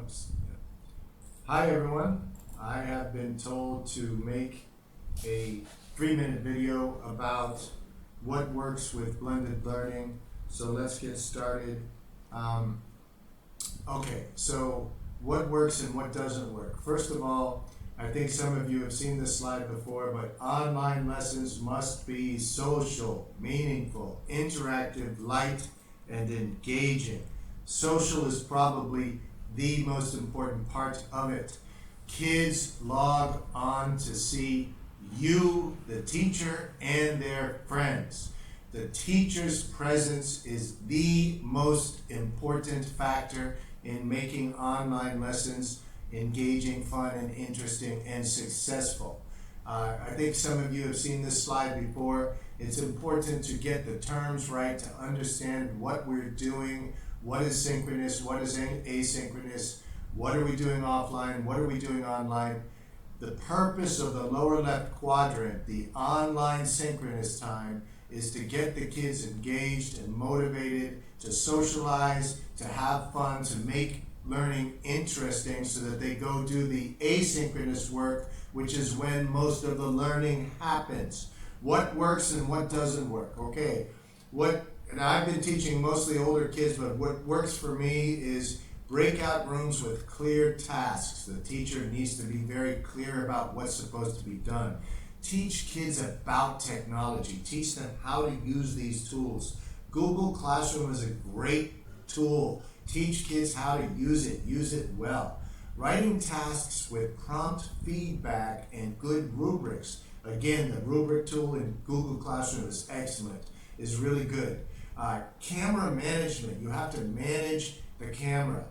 comes. Hi everyone, I have been told to make a 3-minute video about what works with blended learning, so let's get started. Okay, so what works and what doesn't work? First of all, I think some of you have seen this slide before, but online lessons must be social, meaningful, interactive, light, and engaging. Social is probably the most important part of it. Kids log on to see you, the teacher, and their friends. The teacher's presence is the most important factor in making online lessons engaging, fun, and interesting, and successful. I think some of you have seen this slide before. It's important to get the terms right, to understand what we're doing, what is synchronous, what is asynchronous, what are we doing offline, what are we doing online. The purpose of the lower left quadrant, the online synchronous time, is to get the kids engaged and motivated, to socialize, to have fun, to make learning interesting so that they go do the asynchronous work, which is when most of the learning happens. What works and what doesn't work? Okay, and I've been teaching mostly older kids, but what works for me is breakout rooms with clear tasks. The teacher needs to be very clear about what's supposed to be done. Teach kids about technology. Teach them how to use these tools. Google Classroom is a great tool. Teach kids how to use it well. Writing tasks with prompt feedback and good rubrics. Again, the rubric tool in Google Classroom is excellent, is really good. Camera management, you have to manage the camera.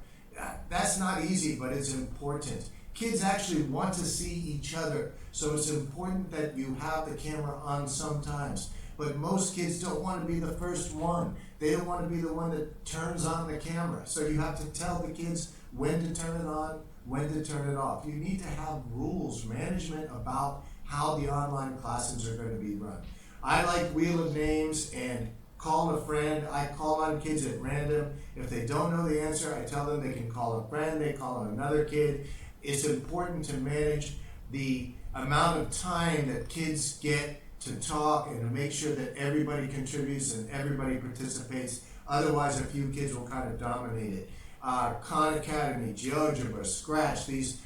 That's not easy, but it's important. Kids actually want to see each other, so it's important that you have the camera on sometimes. But most kids don't want to be the first one. They don't want to be the one that turns on the camera. So you have to tell the kids when to turn it on, when to turn it off. You need to have rules, management about how the online classes are going to be run. I like wheel of names and call a friend. I call on kids at random. If they don't know the answer, I tell them they can call a friend, they call on another kid. It's important to manage the amount of time that kids get to talk and to make sure that everybody contributes and everybody participates. Otherwise, a few kids will kind of dominate it. Khan Academy, GeoGebra, Scratch, these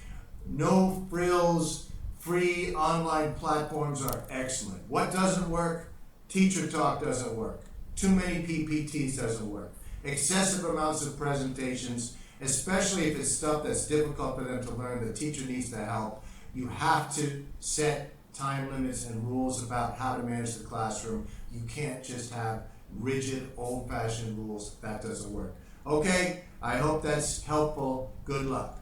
no-frills, free online platforms are excellent. What doesn't work? Teacher talk doesn't work. Too many PPTs doesn't work. Excessive amounts of presentations, especially if it's stuff that's difficult for them to learn, the teacher needs to help. You have to set time limits and rules about how to manage the classroom. You can't just have rigid, old-fashioned rules. That doesn't work. Okay, I hope that's helpful. Good luck.